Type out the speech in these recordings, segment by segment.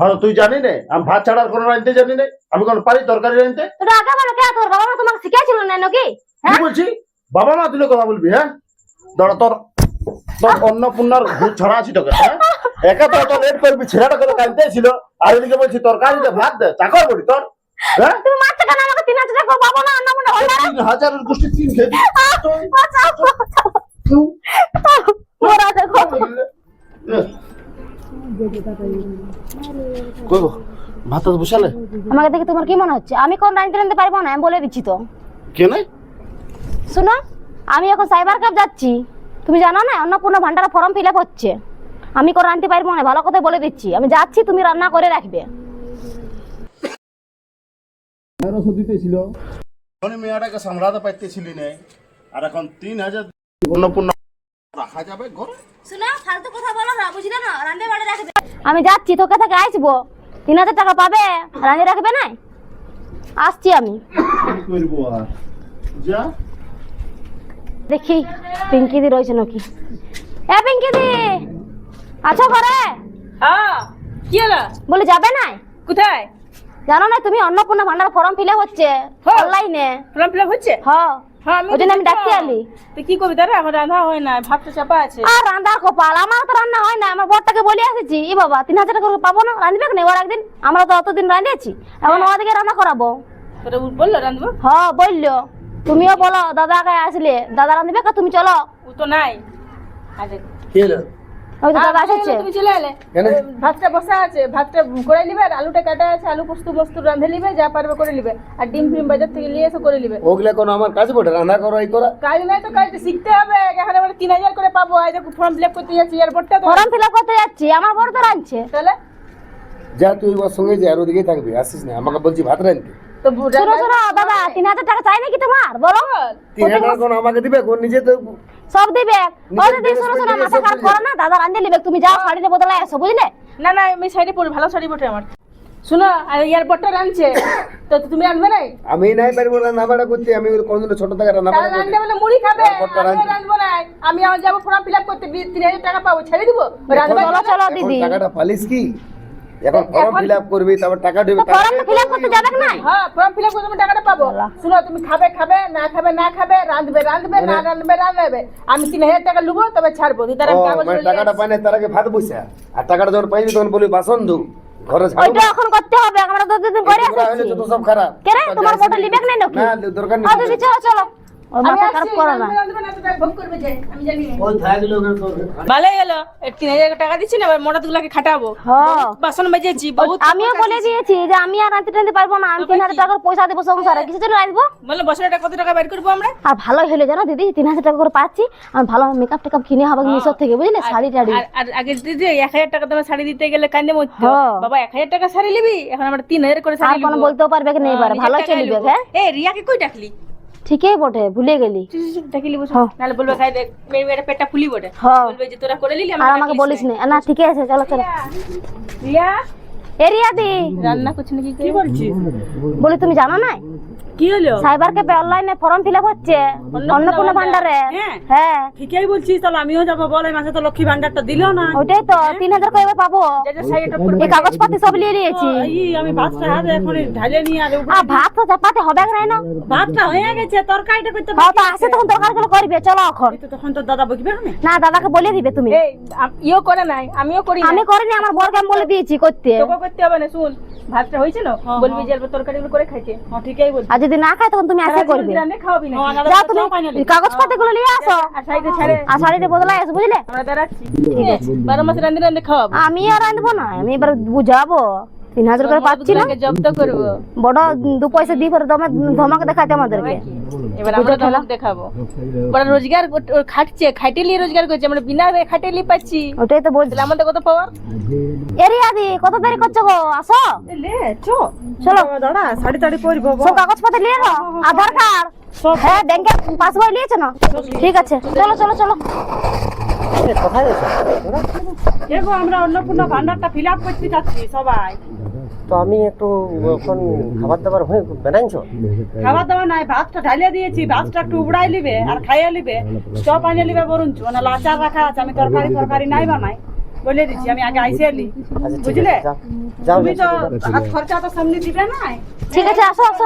হ্যাঁ তুই জানি না আমি ভাত ছাড়ার কোনো রাঁধতে জানি না, আমি কোন পারি তরকারি রাঁধতে? তো আগে বলো কে তোর বাবা মা তোমাকে শিখিয়েছিল না নাকি? কি বলছি বাবা মা তুলে কথা বলবি? হ্যাঁ দাঁড়া, তোর তোর অন্নপূর্ণার ভূত ছড়া আছি তোকে। হ্যাঁ একা তো এত লেট করবি, ছেলেটা করে কাঁদতে ছিল আর এদিকে বলছি তরকারিতে ভাত দে, চাকর বলি তোর? হ্যাঁ তুমি মারতে কেন আমাকে? 3000 টাকা পাবো না, অন্য মনে হয় না। 3000 গোষ্ঠী তিন খেয়ে মোরা দেখো কইব ভাত তো বসালে। আমাকে দেখে তোমার কি মনে হচ্ছে আমি কোন রাঁধতে রাঁধতে পারবো না? আমি বলে দিচ্ছি তো। কেন? শুনো, আমি এখন সাইবার ক্যাফ যাচ্ছি, তুমি জানো না অন্নপূর্ণা ভান্ডারা ফর্ম ফিল আপ হচ্ছে। আমি কোন রাঁধতে পারবো না, ভালো কথা বলে দিচ্ছি। আমি যাচ্ছি, তুমি রান্না করে রাখবে। দিতেছিল মেয়েটাকে সামলাতে পারতেছিলি না, আর এখন 3000 অন্নপূর্ণা রাখা যাবে ঘরে? শুনো, ফালতু কথা বলো না, বুঝলে না? রাঁধে বাড়ি রাখবে। আমি যাচ্ছি, তোকে থেকে আসবো, 3000 টাকা পাবে, রাঁধে রাখবে না? আসছি আমি। কি করবো আর, যা দেখি পিঙ্কি দি রয়েছে নাকি। এ পিঙ্কি দি, আছো ঘরে? হ্যাঁ, কি হলো? বলে যাবে না? কোথায়? জানো না তুমি অন্নপূর্ণা ভান্ডার ফর্ম ফিল আপ হচ্ছে অনলাইনে। ফর্ম ফিল আপ হচ্ছে? হ্যাঁ হ্যাঁ, আমি ওই জন্য আমি ডাকতে আলি। তো কি করবি দাঁড়া, আমার রান্না হয় না, ভাতটা চাপা আছে। আর রান্না কপাল, আমার তো রান্না হয় না। আমার বরটাকে বলে আসেছি, ই বাবা 3000 টাকা করে পাবো না, রাঁধবে না ওর একদিন? আমরা তো অতদিন রাঁধেছি, এখন ওদিকে রান্না করাবো। তোরা বললো রাঁধবো? হ্যাঁ বললো। তুমিও বলো দাদাকে আসলে, দাদা রাঁধবে কা? তুমি চলো। ও তো নাই। আচ্ছা কি হলো? ওই তো দাদা এসেছে। তুমি চলে এলে। কেন? ভাতটা বসা আছে, ভাতটা করে নিবে, আর আলুটা কাটা আছে, আলু পোস্ত মস্ত রাঁধে নিবে, যা পারবে করে নিবে, আর ডিম ফিম বাজার থেকে নিয়ে এসে করে নিবে। ওগুলা কোন আমার কাজ বটে? রান্না করো এই করা কাজ নাই তো কাজটা শিখতে হবে। এখানে আমরা 3000 করে পাবো, এই দেখো ফর্ম ফিল আপ করতে যাচ্ছি, এয়ারপোর্টটা তো। ফর্ম ফিল আপ করতে যাচ্ছি, আমার বড় তো রাঁধছে। তাহলে যা, তুই ওর সঙ্গে যা, আর ওদিকেই থাকবি, আসিস না। আমাকে বলছি ভাত রাঁধতে। তো শোনো শোনো দাদা, 3000 টাকা চাই নাকি তোমার? বলো। 3000 কোন আমাকে দিবে? কোন নিজে তো সব দিবে। ওই নিজের দিদি শোনো শোনো, মাথা খারাপ করো না, দাদা রাঁধে নিবে। তুমি যাও, শাড়িতে বদলে এসো, বুঝলে? না না, আমি শাড়ি পরি, ভালো শাড়ি পরে আমার। শোনো, আর এয়ারপোর্টটা রাঁধছে, তো তুমি রাঁধবে নাই? আমি নাই পারবো রান্না বাড়া করতে। আমি কোনদিন ছোট থেকে রান্না তাহলে বাড়া রাঁধতে করতে। বলে মুড়ি খাবে, এয়ারপোর্টটা আমি রাঁধবো নাই। আমি আমার যাবো ফর্ম ফিল আপ করতে, 3000 টাকা পাবো, ছেড়ে দিবো? রাঁধবে? চলো চলো দিদি। টাকাটা পালিস কি? এখন ফর্ম ফিল আপ করবি, তারপর টাকা দিবি। ফর্ম ফিল আপ করতে যাবে না? হ্যাঁ, ফর্ম ফিল আপ করে তুমি টাকাটা পাবো। শোনো, তুমি খাবে খাবে, না খাবে না খাবে, রাঁধবে রাঁধবে, না রাঁধবে রাঁধবে। আমি 3000 টাকা লুবো, তবে ছাড়বো। দিদার আমি কাগজ মানে করে টাকাটা পাই না, তার আগে ভাত বসা, আর টাকাটা যখন পাইবি তখন বলবি বাসন ধু, ঘরে ঝাড়ু ওইটা এখন করতে হবে, আমরা তো দুদিন করে এসেছি। যত সব খারাপ। কে রে, তোমার মোটা লিবে না নাকি? না, দরকার নেই। দিদি চলো চলো, ওর মাথা খারাপ করো না। ভোগ করবে যে, আমি জানি না। ওই থাকলো ভালোই হলো, 3000 টাকা দিচ্ছি না, এবার মোটা দুগুলাকে খাটাবো। হ্যাঁ বাসন মেজেছি বহুত। আমিও বলে দিয়েছি যে আমি আর রাঁধতে টানতে পারবো না, আমি 3000 টাকার পয়সা দেবো সংসারে, কিছু জন্য রাঁধবো। বললো বছরে কত টাকা বের করবো আমরা? আর ভালোই হলে জানো দিদি, 3000 টাকা করে পাচ্ছি, আমি ভালো মেকআপ টেকআপ কিনে হবে মিশর থেকে, বুঝলে? শাড়ি টাড়ি। আর আগে দিদি 1000 টাকা তোমার শাড়ি দিতে গেলে কান্দে মরতো। হ্যাঁ। বাবা 1000 টাকা শাড়ি নিবি, এখন আমরা 3000 করে আর শাড়ি কোনো নিব। বলতেও পারবে কি নেই পারে, ভালোই চলিবে। হ্যাঁ এ রিয়াকে কই ডাকলি? ঠিকই বটে, ভুলে গেলি। ডাকিলি বসে, হ্যাঁ। নালে বলবে খাই দেখ মেয়ের পেটটা ফুলি বটে। হ্যাঁ। বলবে যে তোরা করে নিলি, আর আমাকে বলিস না। না ঠিকই আছে, চলো চলো। রিয়া এরিয়া দি রান্না করছিস নাকি? কি করছিস? বলি, তুমি জানো না কি হলো? সাইবার ক্যাফে অনলাইনে ফর্ম ফিল আপ হচ্ছে অন্নপূর্ণা ভান্ডারে। হ্যাঁ। হ্যাঁ ঠিকই বলছিস, তাহলে আমিও যাবো। বল, এই মাসে তো লক্ষ্মী ভান্ডারটা দিলো না। ওইটাই তো, 3000 করে পাবো। এই কাগজপাতি সব নিয়ে নিয়েছি। আমি ভাতটা হাতে এখন ঢালে নিয়ে আর আর ভাত তো চাপাতে হবে না? ভাতটা হয়ে গেছে, তরকারিটা করতে হ্যাঁ তো আসে তখন তরকারিগুলো করবে, চলো এখন। তখন তো দাদা বকবে না। না দাদাকে বলে দিবে তুমি। ইও করে নাই, আমিও করি। আমি করিনি, আমার বরকে আমি বলে দিয়েছি করতে। তোকে করতে হবে না। শুন, ভাতটা হয়েছিল, বলবি যে তরকারিগুলো করে খাইতে। হ্যাঁ ঠিকই বলছিস। আর যদি না খায় তখন তুমি আসে করবে। রান্না খাওয়াবি না? যাও তুমি কাগজপাতি গুলো নিয়ে আসো, আর সাইডে ছাড়ে আর শাড়িটা বদলাই আসো, বুঝলে? আমরা দাঁড়াচ্ছি। ঠিক আছে, 12 মাসে রান্না রান্না খাওয়াবো। আমি আর রাঁধবো না, আমি এবার বুঝাবো। 3000 করে পাচ্ছি না, জব্দ করবো। বড় 2 পয়সা দিয়ে ফের ধমাকে দেখাতে আমাদেরকে। এবার আমরা ধমক দেখাবো। বড় রোজগার খাটছে, খাইটেলি রোজগার করছে, আমরা বিনা খাইটেলি পাচ্ছি। ওটাই তো বলছি। তাহলে আমাদের কত পাওয়ার? এরিয়া দি কত দেরি করছো গো? আসো লে চো, চলো। দাঁড়া, শাড়ি টাড়ি পরবো। সব কাগজপত্র নিয়ে নাও, আধার কার্ড, হ্যাঁ ব্যাংকের পাসবই নিয়েছো না? ঠিক আছে, চলো চলো চলো। দেখো, আমরা অন্নপূর্ণা ভান্ডারটা ফিল আপ করতে যাচ্ছি সবাই। তো আমি একটু এখন খাবার দাবার হয়ে বানাইছো? খাবার দাবার নাই, ভাতটা ঢালিয়ে দিয়েছি, ভাতটা একটু উড়াই লিবে আর খাইয়ে লিবে, চপ আনিয়ে লিবে বরঞ্চ, মানে আচার রাখা আছে। আমি তরকারি নাই বানাই, বলে দিচ্ছি আমি আগে আইসে এলি আচ্ছা ঠিক বুঝলে? আছে, যাও যাও তুমি তো যাও। হাত খরচা তো সামনে দিবে না ঠিক আছে, আসো আসো।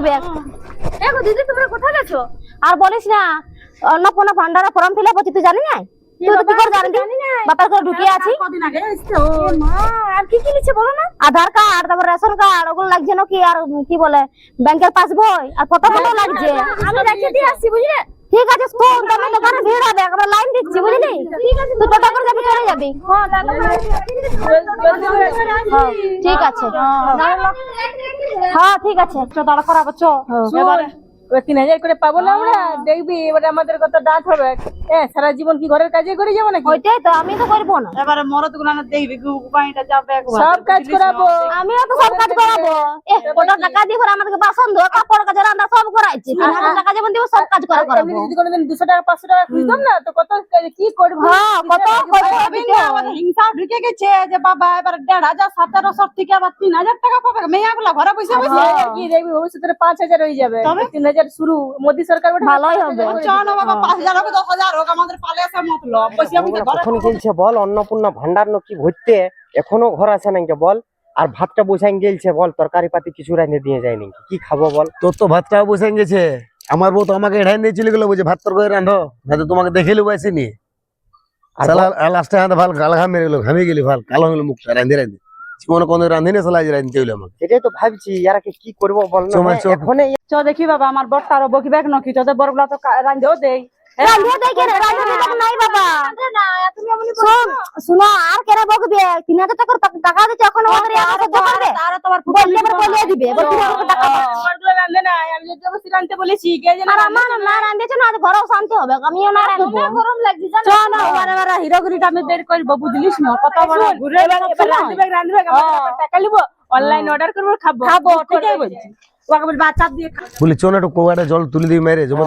ব্যাগ। দেখো দিদি, তুমি কোথায় গেছো? আর বলিস না, অন্নপূর্ণা ভান্ডারা ফর্ম ফিল আপ হচ্ছে, তুই জানি না? তুই তো কি করে জানবি? বাপের ঘরে ঢুকিয়ে আছি। কদিন আগে এসছে ও মা, আর কি কি লিখছে বলো না? আধার কার্ড, তারপর রেশন কার্ড, ওগুলো লাগছে নাকি? আর কি বলে, ব্যাংকের পাসবই আর ফটো ফটো লাগছে। আমি যাচ্ছি, দিয়ে আসছি, বুঝলে? ঠিক আছে, শোন, তুমি দোকানে ভিড় হবে, আমরা লাইন দিচ্ছি, বুঝলি? ঠিক আছে, তুই টোটো করে যাবি, চলে যাবি। হ্যাঁ, ঠিক আছে। হ্যাঁ, ঠিক আছে। দাঁড়া করাবো চ এবারে 3000 করে পাবো না আমরা, দেখবি এবারে আমাদের কত ডাক হবে। সারা জীবন কি ঘরের কাজে করে যাবো নাকি? ওইটাই তো, আমি তো করবো না। এবারে মরদ গুলো দেখবি পানিটা যাবে সব কাজ করাবো। আমিও তো সব কাজ করাবো। কত টাকা দিয়ে করে আমাদেরকে বাসন ধোয়া, কাপড় কাচা, রান্না সব করাইছি। 3000 টাকা যেমন দিব, সব কাজ করা করাবো। যদি কোনোদিন 200 টাকা 500 টাকা খুঁজতাম না তো কত কি করবো। হ্যাঁ, কত আমাদের হিংসা ঢুকে গেছে যে বাবা এবার 1500 1700 থেকে আবার 3000 টাকা পাবে মেয়েগুলা ঘরে বসে বসে। কি দেখবি ভবিষ্যতে 5000 হয়ে যাবে, 3000 শুরু। মোদি সরকার ভালোই হবে। চলো বাবা 5000 হোক 10000 হোক, আমাদের পালে আসা মতলব বসে আমি তো ঘরে কখন গেলছে বল অন্নপূর্ণা ভান্ডার কি ভরতে, এখনো ঘর আছে নাকি বল? আর ভাতটা বসাই গেলছে বল, তরকারি পাতি কিছু রাঁধে দিয়ে যায় নাকি? কি খাবো বল? তোর তো ভাতটাও বসে গেছে। আমার বউ তো আমাকে এড়াই দিয়ে চলে গেলো, বলছে ভাত তরকারি রাঁধো, না তো তোমাকে দেখে লোক আসেনি। লাস্টে হাতে ভাল গাল ঘাম মেরে গেলো, ঘামিয়ে গেলি, ভাল কালো হলো মুখটা রাঁধে রাঁধে। জীবনে কোনো রাঁধি না, সালা রাঁধতে হইলো আমাকে। এটাই তো ভাবছি ইয়ারাকে কি করবো বল না? সময় চোখ। এখন চ দেখি বাবা আমার বড়টা আরো বকিবেক নাকি, তোদের বড়গুলা তো রাঁধেও দেই। রাঁধিয়ে দেয় কেন? রাঁধিয়ে দেয় নাই বাবা। শোন, শুনো, আর কেন বকবে? 3000 টাকা দিচ্ছে, এখন আমাদের এত সহ্য করবে? বললে এবার বলে দিবে, বলছি আমাকে টাকা দাও। বড়গুলো রাঁধে না, আমি যদি অবশ্যই রাঁধতে বলেছি কে যেন আর আমার না রাঁধেছে না, আজ ঘরেও শান্তি হবে, আমিও না রাঁধবো। গরম লাগছে জানো? চল না এবার হিরোগিরিটা আমি বের করব, বুঝলিস না? কত বড় ঘুরে এবার রাঁধবে আমরা টাকা নিব, অনলাইন অর্ডার করব, খাবো ঠিকই বলছি। ওকে বল বাচ্চা দিয়ে খা। বলি চো না একটু কোয়াটা জল তুলে দিই মেরে, জল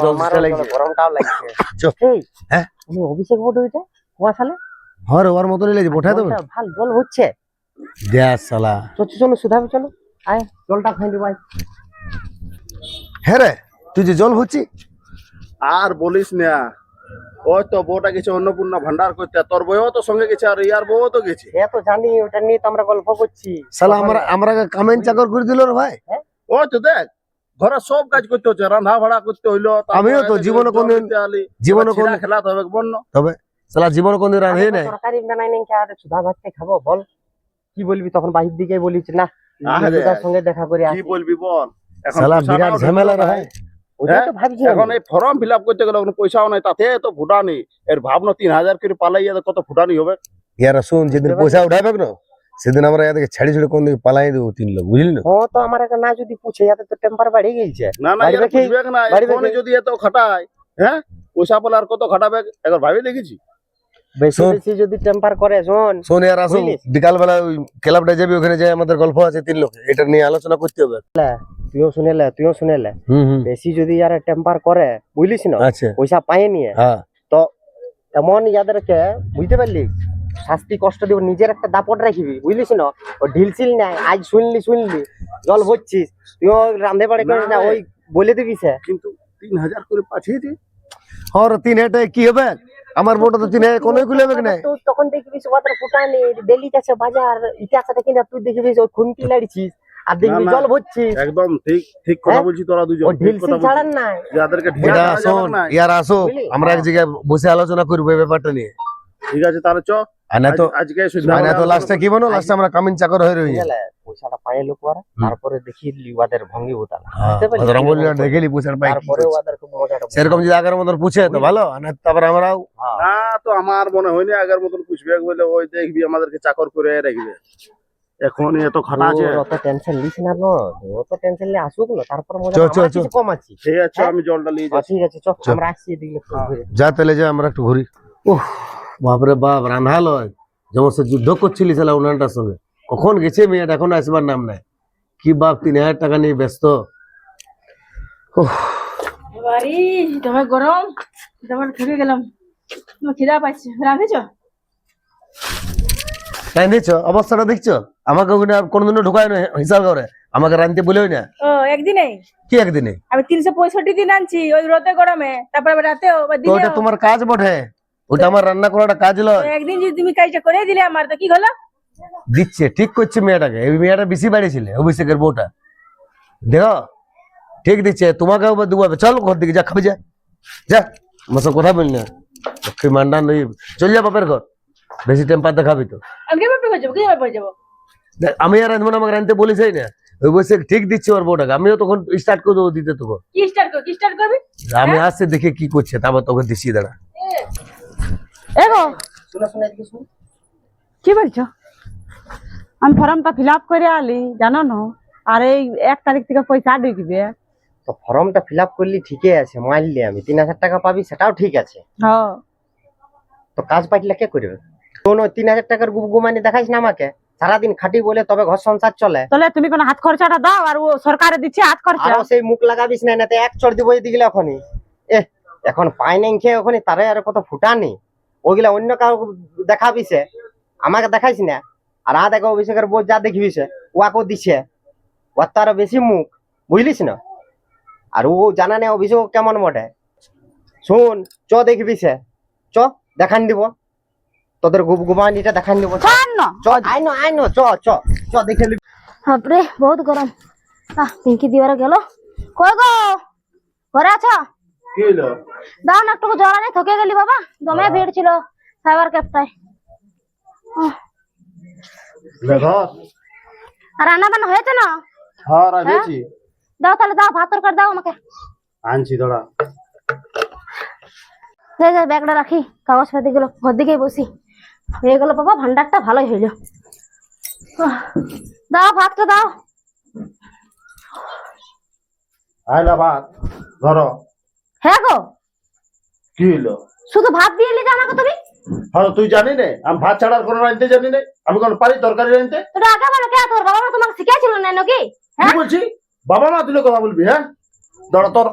লাগছে। গরমটাও লাগছে। চো। এই, হ্যাঁ? তুমি অভিষেক বোর্ড হইতে কুয়া সালে হ্যাঁ রে, ওর মতনই লাগছে, পঠাই দেবো। জলটা ভাল জল হচ্ছে। দেখ শালা। চলো চলো সুধাবি, চলো আয় জলটা খাই দিব। হ্যাঁ রে, তুই যে জল হচ্ছি আর বলিস না। ওই তো বউটা গেছে অন্নপূর্ণা ভান্ডার করতে, তোর বউও তো সঙ্গে গেছে, আর ইয়ার বউও তো গেছে। সে তো জানি, ওটা নিয়ে তো আমরা গল্প করছি। শালা আমরা কামেন চাকর করে দিল রে ভাই। ওই তো দেখ, ঘরে সব কাজ করতে হচ্ছে, রান্না ভাড়া করতে হইলো। আমিও তো জীবনে কোনদিন খেলাতে হবে বন্য, তবে শালা জীবনে কোনদিন রাঁধে নাই। তরকারি বানাই নাই, আর সুধা ভাতকে খাবো বল? কি বলবি তখন? বাহির দিকে বলিস না, আরে, সুধার সঙ্গে দেখা করে কি আসি। বলবি বল? শালা বিরাট ঝামেলা রে ভাই। ওটাই তো ভাবছি এখন এই ফর্ম ফিল আপ করতে গেলে কোনো পয়সাও নাই, তাতে তো ফুটানি। এর ভাবনা 3000 করে পালাইয়া কত ফুটানি হবে। ইয়ারা শুন, যেদিন পয়সা উঠাবে না, সেদিন আমরা এদেরকে ছাড়ি ছাড়ি কোন দিকে পালাই দেবো 3 লোক, বুঝলি না? ও তো আমার একটা না যদি পুছে, যাতে তো টেম্পার বাড়ি গেছে। না না, এরা বুঝবে না, এখনই যদি এত খাটায়, হ্যাঁ পয়সা পেলে আর কত খাটাবে, একবার ভাবি দেখেছি। বেশি বেশি যদি টেম্পার করে, শোন ইয়ার আসুন, বিকাল বেলা ওই ক্লাবটা যাবি, ওখানে যাই আমাদের গল্প আছে 3 লোক, এটা নিয়ে আলোচনা করতে হবে। তুইও শুনেলে বেশি যদি আর টেম্পার করে, বুঝলিস না, আচ্ছা পয়সা পাই নিয়ে, হ্যাঁ, তো এমন ইয়াদেরকে বুঝতে পারলি শাস্তি কষ্ট দিব, নিজের একটা দাপট রাখিবি, বুঝলিস না? ও ঢিলছিল নাই, আজ শুনলি জল হচ্ছিস, তুইও রান্ধে বাড়ি করিস না, ওই বলে দিবি সে। কিন্তু 3000 করে পাঠিয়ে দি। আর 3000 কি হবে? আমার বউটা তো 3000 কোনোই খুলে হবে না। তুই তখন দেখবি ওদের ফুটানি ডেলি যাচ্ছে বাজার, ইতিহাসটা কিনা তুই দেখবি ওই খুন্তি লাড়িছিস, আর দেখবি জল ভরছিস। একদম ঠিক ঠিক কথা বলছিস তোরা দুজন। ও ঢিলছিল ছাড়ান না, যাদেরকে ঢিলা শোন, ইয়ার আসো, আমরা এক জায়গায় বসে আলোচনা করব এই ব্যাপারটা নিয়ে। ঠিক আছে তাহলে চ। আনা তো আজকে আনা তো লাস্টে কি বনো, লাস্টে আমরা কামিন চাকর হয়ে রই। পয়সাটা পায় লোক ওরা, তারপরে দেখি ওদের ভঙ্গি উতাল, বুঝতে পারলি? রঙ্গলিটা দেখেলি পয়সা পাই, তারপরে ওদের খুব মজাটা সেরকম যদি আগের মতন পুছে তো ভালো, আর তারপরে আমরাও না, তো আমার মনে হয়নি আগের মতন পুছবে বলে, ওই দেখবি আমাদেরকে চাকর করে রাখবে। এখন এত খাটা আছে, অত টেনশন লিস না, অত টেনশন নিয়ে আসুক না, তারপর মজা চল, চল, কিছু কম আছে। ঠিক আছে আমি জলটা নিয়ে যাচ্ছি। ঠিক আছে চল, আমরা আসছি এদিকে ঘুরে। যা তাহলে যা, আমরা একটু ঘুরি। উফ, বাপরে বাপ, রান্না লয় যেমন সে যুদ্ধ করছিলি শালা উনানটার সঙ্গে, কখন গেছে মেয়েটা, এখন আসবার নাম নাই। কি বাপ 3000 টাকা নিয়ে ব্যস্ত। বাড়ি তোমার গরম, তোমার ঠকে গেলাম, খিদা পাইছে, রাঁধেছ? তাই নিচ্ছ, অবস্থাটা দেখছো? আমাকে ওখানে আর কোনোদিনও ঢোকায় না হিসাব করে, আমাকে রাঁধতে বলেও না। ও একদিনে কি একদিনে? আমি 365 দিন আনছি, ওই রোদে গরমে, তারপরে আবার রাতেও বা তো ওটা দিনেও। তোমার কাজ বটে, ওটা আমার রান্না করাটা কাজ লয়। তো একদিন যদি তুমি কাজটা করে দিলে আমার, তো কি হলো? দিচ্ছে, ঠিক করছে মেয়েটাকে, এই মেয়েটা বেশি বাড়িয়েছিলে অভিষেকের বউটা, দেখো ঠিক দিচ্ছে। তোমাকে দুবাবে, চল ঘর দিকে যা, খাবি যা, যা, আমার সব কথা বলি না, লক্ষ্মী মান্ডা নই, চল যা বাপের ঘর, বেশি টেম্পার দেখাবি তো। আমি কি ব্যাপারে যাবো, কি ব্যাপারে যাবো? দেখ, আমি আর রাঁধবো না, আমাকে রাঁধতে বলিসই না, অভিষেক ঠিক দিচ্ছে ওর বউটাকে, আমিও তখন স্টার্ট করে দেবো দিতে তোকে। কি স্টার্ট করবি? আমি আসছে দেখে কি করছে, তারপর তোকে দিচ্ছি, দাঁড়া। এগো শুনে শুনে এদিকে শুন। কি বলছো? আমি ফর্মটা ফিল আপ করে আলি, জানো না, আর এই 1 তারিখ থেকে পয়সা ঢুকবে। তো ফর্মটা ফিল আপ করলি ঠিকই আছে, মানলি আমি 3000 টাকা পাবি, সেটাও ঠিক আছে। হ্যাঁ, তো কাজ পাইলে কে করবে? কোন 3000 টাকার গুমানি দেখাইস না আমাকে, সারাদিন খাটি বলে তবে ঘর সংসার চলে। তাহলে তুমি কোন হাত খরচাটা দাও, আর ও সরকারে দিচ্ছে হাত খরচা। আর সেই মুখ লাগাবিস না, নাতে এক চড় দিব এদিকে এখনই। এখন পাই নাই খেয়ে ওখানে তারে আর কত ফুটানি, ওইগুলা অন্য কাউ দেখাবিছে, আমাকে দেখাইস না। আর দেখো অভিষেকের বউ যা দেখিবিছে ওয়াকেও দিছে, ওর তো আরো বেশি মুখ, বুঝলিস না? আর ও জানা নেই অভিষেক কেমন বটে। শুন, চ দেখবিছে, চ দেখান দিব তোদের গুমানিটা, দেখান দিব। চ আইনো চ চ চ দেখে নিবি। বাপরে বহুত গরম। পিঙ্কি দিওয়ারে গেল, কই গো ঘরে আছো? কি হইলো? দাও না একটু জল আনে, থকে গেলি বাবা, দমে ভিড় ছিল সাইবার ক্যাফটায়। লে ধর। আর রান্না বান্না হয়েছে না? হ্যাঁ রাখেছি, দাও তাহলে, দাও ভাত তরকারি দাও আমাকে। আনছি দাঁড়া। ব্যাগটা রাখি, কাগজ পাতি গুলো ঘর দিকেই বসি। হয়ে গেল বাবা, ভান্ডারটা ভালোই হইল। দাও ভাতটা দাও। আইলা ভাত ধরো। হ্যাঁ গো, কি হইলো? শুধু ভাত দিয়ে এলি যে আমাকে তুমি? হ্যাঁ তুই জানি না আমি ভাত ছাড়া আর কোনো রাঁধতে জানি না, আমি কোনো পারি তরকারি রাঁধতে? তোরা আগে বলো, কে তোর বাবা মা তোমাকে শিখিয়েছিল না নাকি? কি বলছি? বাবা মা তুলে কথা বলবি? হ্যাঁ ধরো, তোর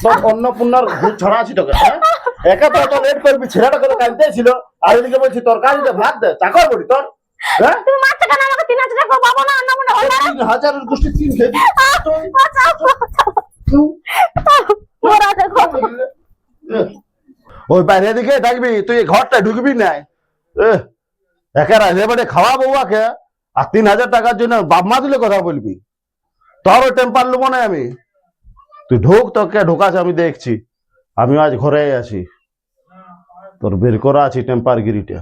তোর অন্নপূর্ণার ভূত ছড়া আছি তোকে। হ্যাঁ একা তো এত লেট করবি, ছেলেটা করে কাঁদতে ছিল, আর এদিকে বলছি তরকারিতে ভাত দে, চাকর করি তোর? হ্যাঁ তুমি মারতে কেন আমাকে? 3000 টাকা বাবা না না মনে হলো না। 3000 গোষ্ঠী 3 খেয়ে ওরা দেখো, ওই বাইরে দিকে থাকবি, তুই এই ঘরটা ঢুকবি না। একা রাজে বাড়ি খাওয়া বউয়াকে, আর 3000 টাকার জন্য বাপ মা দিলে কথা বলবি? তোর ওই টেম্পার লুবো না আমি। তুই ঢোক, তোকে ঢোকাছ আমি দেখছি, আমি আজ ঘরে আছি, তোর বের করা আছি টেম্পার গিরিটা।